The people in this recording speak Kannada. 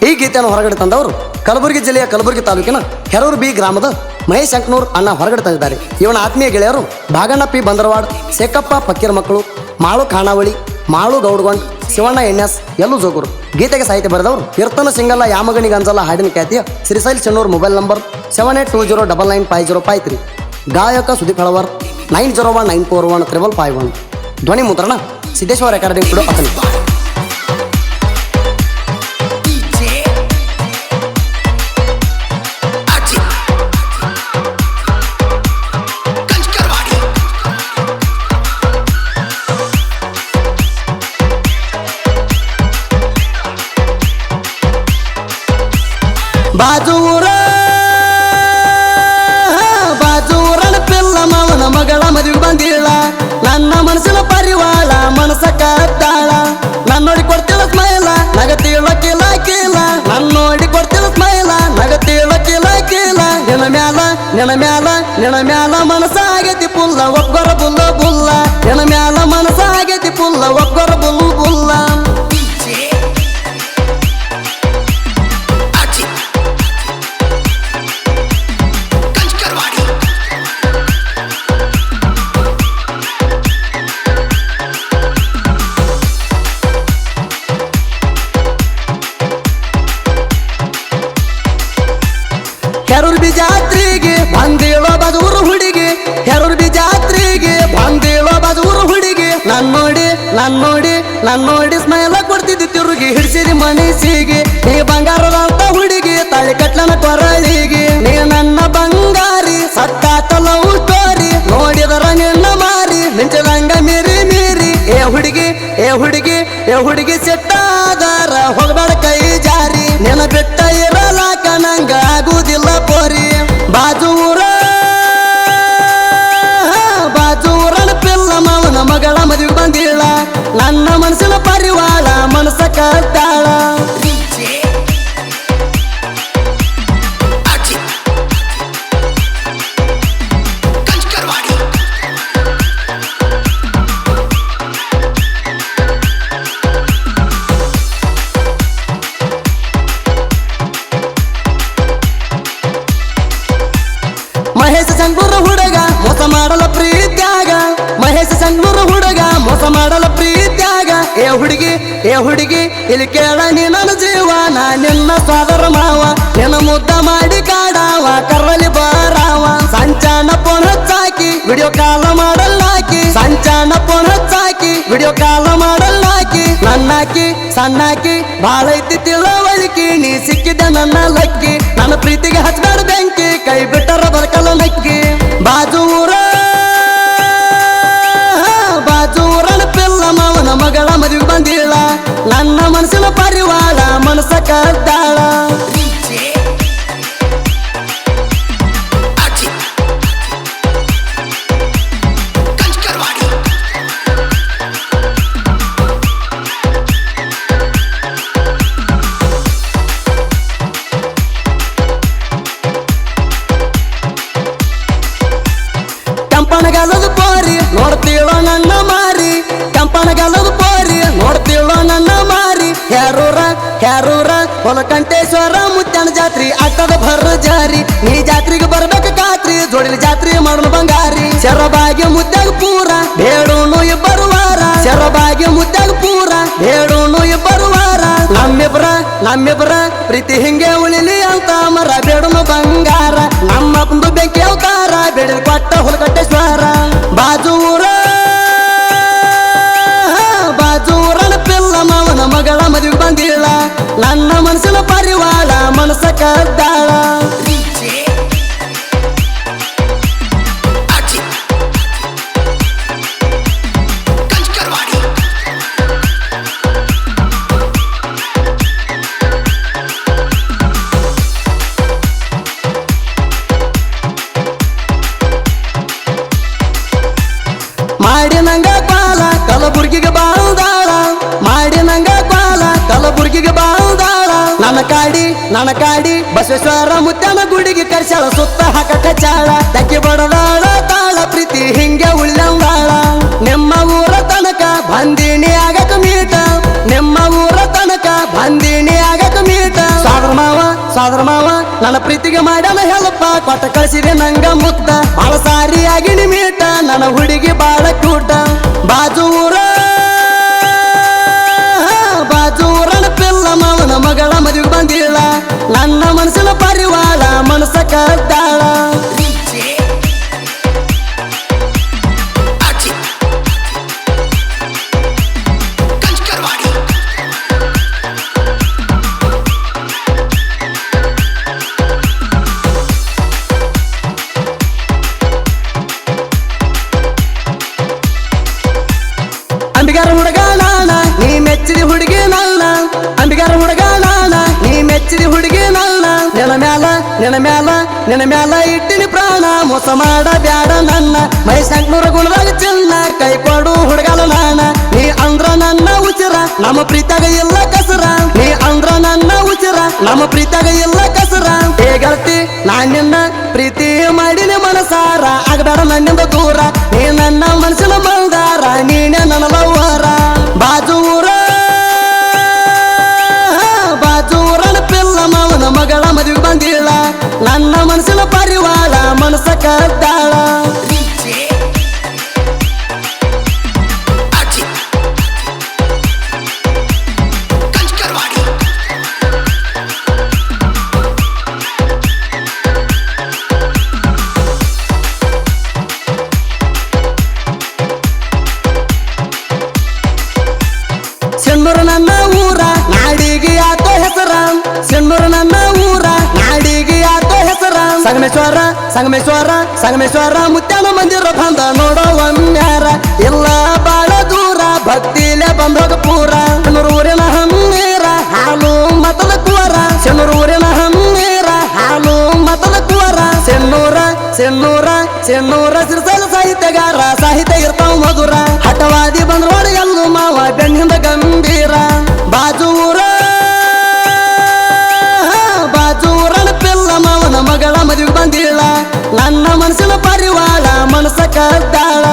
ಈ ಗೀತೆಯನ್ನು ಹೊರಗಡೆ ತಂದವರು ಕಲಬುರಗಿ ಜಿಲ್ಲೆಯ ಕಲಬುರಗಿ ತಾಲೂಕಿನ ಹೆರೂರು ಬಿ ಗ್ರಾಮದ ಮಹೇಶ್ ಅಂಕನೂರ್ ಅಣ್ಣ ಹೊರಗಡೆ ತಂದಿದ್ದಾರೆ. ಇವನ ಆತ್ಮೀಯ ಗೆಳೆಯರು ಭಾಗಣ್ಣ ಪಿ ಬಂದರವಾಡ್, ಸೇಕಪ್ಪ ಪಕ್ಕೀರ್ ಮಕ್ಕಳು, ಮಾಳು ಖಾನಾವಳಿ, ಮಾಳು ಗೌಡ್ಗೊಂಡ್, ಶಿವಣ್ಣ ಎನ್ಎಸ್, ಎಲ್ಲೂ ಜೋಗೂರು. ಗೀತೆಗೆ ಸಾಹಿತ್ಯ ಬರೆದವರು ಕೀರ್ತನ ಸಿಂಗಲ್ಲ ಯಾಮಗಣಿ ಗಂಜಲ ಹಾಡಿನ ಖ್ಯಾತಿಯ ಶ್ರೀಶೈಲ್ ಚೆನ್ನೂರ್. Mobile number 7820995053. ಗಾಯಕ ಸುದೀಪ್ ಹಳವರ್ 9019415551. ಧ್ವನಿ ಮುದ್ರಣ ಸಿದ್ದೇಶ್ವರ ರೆಕಾರ್ಡಿಂಗ್ ಸ್ಟುಡಿಯೋ ಅತನಿ. ಬಾಜೂರನ ಪಿಲ್ಲ ಮಾವನ ಮಗಳ ಮದುವೆ ಬಂದಿಲ್ಲ. ನನ್ನ ಮನಸ್ಸಿನ ಪರಿವಾಳ ಮನಸ್ಸ ಕತ್ತಾಳ. ನನ್ನೋಡಿ ಕೊಡ್ತಿಲ್ಲ ಸ್ಮೈಲ ನಗತಿಲ್ಲ ಕಿಲ ಕೀಲ. ನನ್ನೋಡಿ ಕೊಡ್ತಿಲ್ಲ ಸ್ಮೈಲ ನಗತಿಲ್ಲ ಕಿಲ ಕೀಲ. ನಿನ ಮ್ಯಾಲ ಮನಸ್ಸ ಆಗೈತಿ ಪುಲ್ಲ ಒಬ್ಬರ ಬುಲ್ಲ ಬುಲ್ಲ. ನಿನ ಮ್ಯಾಲ ಮನಸ್ಸ ಆಗೈತಿ ಪುಲ್ಲ ಒಬ್ಬರ ಬುಲ್ಲ ಬುಲ್ಲ. ಹೆರೂರ್ ಬಿ ಜಾತ್ರೆಗೆ ಬಂದೇಳೋ ಬದೂರು ಹುಡುಗಿ. ಹೆರೂರ್ ಬಿ ಜಾತ್ರೆಗೆ ಬಂದೇಳೋ ಬದೂರು ಹುಡುಗಿ. ನನ್ನೋಡಿ ಸ್ಮೈಲ ಕೊಡ್ತಿದ್ದಿ ತಿರುಗಿ ಹಿಡಿಸಿದಿ ಮನಸ್ಸಿಗೆ. ನೀ ಬಂಗಾರದಂತ ಹುಡುಗಿ ತಾಳಿ ಕಟ್ಲನ ಕೊರಳಿಗೆ. ನೀ ನನ್ನ ಬಂಗಾರಿ ಸತ್ತಾತಲ ಸ್ಟೋರಿ. ನೋಡಿದರ ನಿನ್ನ ಮಾರಿ ಮಿಂಚದಂಗ ಮೀರಿ ಮೀರಿ. ಏ ಹುಡುಗಿ ಸಿಟ್ಟಾದಾರ ಹೋಗಬೇಡ ಕೈ ಜಾರಿ. ನಿನ್ನ ಬಿಟ್ಟ ಇರಲಾಕ ನಂಗ ಆಗುದಿಲ್ಲ ಪೋರಿ. ಬಾಜೂರನ ಪಿಲ್ಲ ಮಾವನ ಮಗಳ ಮದುವೆ ಬಂದಿಲ್ಲ. ನನ್ನ ಮನಸ್ಸಿನ ಪರಿವಾಳ ಮನಸ್ಸ ಕದ್ದಾಳ. ಮಹೇಶ ಸಂಗೂರ ಹುಡುಗ ಮೋಸ ಮಾಡಲ ಪ್ರೀತ್ಯಾಗ. ಮಹೇಶ ಸಂಗೂರ ಹುಡುಗ ಮೋಸ ಮಾಡಲ ಪ್ರೀತ್ಯಾಗ. ಏ ಹುಡುಗಿ ಇಲ್ಲಿ ಕೇಳ ನೀ ನನ್ನ ಜೀವ. ನಾ ನಿನ್ನ ಸೋದರ ಮಾವ. ನಿನ್ನ ಮುದ್ದ ಮಾಡಿ ಕಾಡಾವ ಕರ್ರಲಿ ಬರಾವ. ಸಂಚಾನ ಫೋನ್ ಹಚ್ಚಾಕಿ ವಿಡಿಯೋ ಕಾಲ ಮಾಡಲ್ಲಾಕಿ. ಸಂಚಾನ ಫೋನ್ ಹಚ್ಚಾಕಿ ವಿಡಿಯೋ ಕಾಲ ಮಾಡಲ್ಲಾಕಿ. ನನ್ನಾಕಿ ಸಣ್ಣಾಕಿ ಬಾಳ ಐತಿ ತಿಳುವಳಿಕೆ. ನೀ ಸಿಕ್ಕಿದ ನನ್ನ ಲಕ್ಕಿ. ನನ್ನ ಪ್ರೀತಿಗೆ ಹಚ್ಬೇಡ ಬೆಂಕಿ. ಕೈ ಬಿಟ್ಟರ ಬದುಕಲ್ಲ ನಕ್ಕಿ. ಬಾಜೂರನ ಪಿಲ್ಲ ಮಾವನ ಮಗಳ ಮದುವೆ ಬಂದಿಲ್ಲ. ನನ್ನ ಮನಸ್ಸಿನ ಪರಿವಾಳ ಮನಸ್ಸ ಕದ್ದಾಳ. ಕೆಂಪನಗಲದ ಪೋರಿ ನೋಡ್ತೀಳೋ ನನ್ನ ಮಾರಿ. ಕೆಂಪನಗಲದ ಪೋರಿ ನೋಡ್ತೀಳೋ ನನ್ನ ಮಾರಿ. ಹೆರೂರ ಹೊಲಕಂಠೇಶ್ವರ ಮುತ್ತನ ಜಾತ್ರಿ ಅಟ್ಟದ ಭರ ಜಾರಿ. ನೀ ಜಾತ್ರೆಗೆ ಬರ್ಬೇಕು ಖಾತ್ರಿ. ಜೋಡಿಲಿ ಜಾತ್ರೆ ಮಾಡೋಣ ಬಂಗಾರಿ. ಶರಬಾಗಿ ಮುತ್ತಾಗ ಪೂರ ಬೇಡೂನು ಇಬ್ಬರು ವಾರ. ಶರಬಾಗಿ ಮುತ್ತಾಗ ಪೂರ ಬೇಡೂನು ಇಬ್ಬರು ವಾರ. ನಮ್ಮಿಬ್ರ ಪ್ರೀತಿ ಹಿಂಗೆ ಉಳಿಲಿ ಅಂತ ಮರ ಬೇಡೂನು ಬಂಗಾರ. ನಮ್ಮಪ್ಪಂದು ಬೆಂಕಿ ಅವತಾರ ಬೇಡ ಕೊಟ್ಟ ಹೊಲಕಂಠೇಶ್ವರ. ಬಾಜೂರನ ಪಿಲ್ಲ ಮಾವನ ಮಗಳ ಮದುವೆ ಬಂದಿಲ್ಲ. ನನ್ನ ಮನಸ್ಸಿನ ಪರಿವಾಳ ಮನಸ್ಸ ಕದ್ದಾಳ. ಮಾಡಿನಂಗ ಬಾಲ ಕಲಬುರ್ಗಿಗೆ ಬಾಳ್ದಾಳ. ಮಾಡಿನಂಗ ಬಾಲ ಕಲಬುರ್ಗಿಗೆ ಬಾಳ್ದಾಳ. ನನ್ನ ಕಾಡಿ ಬಸವೇಶ್ವರ ಮುತ್ತನ ಗುಡಿಗೆ ಕರ್ಸಾಳ. ಸುತ್ತ ಹಾಕ ಕಚಾಳ ತಕ್ಕಿ ಬಡದಾಳ ತಾಳ. ಪ್ರೀತಿ ಹಿಂಗೆ ಉಳ್ಳಂದಾಳ. ನಿಮ್ಮ ಊರ ತನಕ ಬಂದಿನಿ ಆಗಕ ಮೀಟ. ನಿಮ್ಮ ಊರ ತನಕ ಬಂದಿನಿ ಆಗಕ ಮೀಟ. ಸಾದ್ರ ಮಾವ ನನ್ನ ಪ್ರೀತಿಗೆ ಮಾಡ್ಯಾನ ಹೆಲ್ಪ ಕೊಟ್ಟ ಕಳಿಸಿದೆ ನಂಗ ಮುತ್ತ ಬಾಳ ಸಾರಿಯಾಗಿ ನಿಮೀಟ ನನ್ನ ಹುಡುಗಿ ಬಾಳ ಕೂಟ ಬಾಜು ಊರನ ಪಿಲ್ಲ ಮಾವನ ಮಗಳ ಮದುವೆ ಬಂದಿಲ್ಲ ನನ್ನ ಮನಸ್ಸಿನ ಪರಿವಾಳ ಮನಸ್ಸ ಕದ್ದಾಳ ಅಂಬಿಗಾರ ಹುಡುಗ ನಾನ ನೀ ಮೆಚ್ಚಿದಿ ಹುಡುಗಿ ನನ್ನ ಅಂಬಿಗಾರ ಹುಡುಗ ನಾನ ನೀ ಮೆಚ್ಚಿದಿ ಹುಡುಗಿ ನನ್ನ ನಿನ್ನ ಮ್ಯಾಲ ಇಟ್ಟಿನಿ ಪ್ರಾಣ ಮೋಸ ಮಾಡ ಬ್ಯಾಡ ನನ್ನ ಮೈಸಂಕ್ನೂರ ಗುಣದಾಗ ಚಿನ್ನ ಕೈ ಕೊಡು ಹುಡುಗಲ ನಾನ ನೀ ಅಂದ್ರ ನನ್ನ ಉಚಿರ ನಮ್ಮ ಪ್ರೀತಾಗ ಇಲ್ಲ ಕಸರ ನೀ ಅಂದ್ರ ನನ್ನ ಉಚಿರ ನಮ್ಮ ಪ್ರೀತಾಗ ಇಲ್ಲ ಕಸರ ಹೇಗಲ್ತಿ ನಾನ್ ನಿನ್ನ ಪ್ರೀತಿ ಮಾಡಿನಿ ಮನಸಾರ ಆಗಬೇಡ ನನ್ನಿಂದ ದೂರ ನೀ ನನ್ನ ಮನಸ್ಸಿನ ಮಲ್ದಾರ ನೀನೇ ನನ್ನ ಲವ್ವರ ಬಾಜು ಊರನ ಪಿಲ್ಲ ಮಾವನ ಮಗಳ ಮದುವೆ ಬಂದಿಲ್ಲ ನನ್ನ ಮನಸ್ಸಿನ ಪರಿವಾಳ ಮನಸ್ಸ ಕದ್ದಾಳ ಸಿನ್ನೂರು ನನ್ನ ಊರ ನಾಡಿಗೆ ಆತೋ ಹೆಸರ ಸಿನ್ನೂರು ನನ್ನ ಊರ ನಾಡಿಗೆ ಆತೋ ಹೆಸರ ಸಂಗಮೇಶ್ವರ ಮುತ್ಯಾನ ಮಂದಿರ ಬಂದ ನೋಡೋ ಒಮ್ಮ್ಯಾರ ಇಲ್ಲ ಬಾಳ ದೂರ ಭಕ್ತಿಲೆ ಬಂದೋಗ ಪೂರ ಸಿನ್ನೂರು ಊರಿನ ಹಮ್ಮೇರ ಹಾಲು ಮತದ ಕುವರ ಸಿನ್ನೂರು ಊರಿನ ಹಮ್ಮೇರ ಹಾಲು ಮತದ ಕುವರ ಸಿನ್ನೂರ ಸಿರ್ಸಲ ಸಾಹಿತ್ಯಗಾರ ಸಾಹಿತ್ಯ ಇರ್ತಾವ ಮಧುರ ಹಠವಾದಿ ಬಂದ್ರೋಡ ಎಲ್ಲೂ ಮಾವ ಬೆಣ್ಣಿಂದ ಗಂಭೀರ ಬಾಜು ಊರನ ಪಿಲ್ಲ ಮಾವನ ಮಗಳ ಮದುವೆ ಬಂದಿಲ್ಲ ನನ್ನ ಮನಸ್ಸಿನ ಪರಿವಾಳ ಮನಸ್ಸ ಕದ್ದಾಳ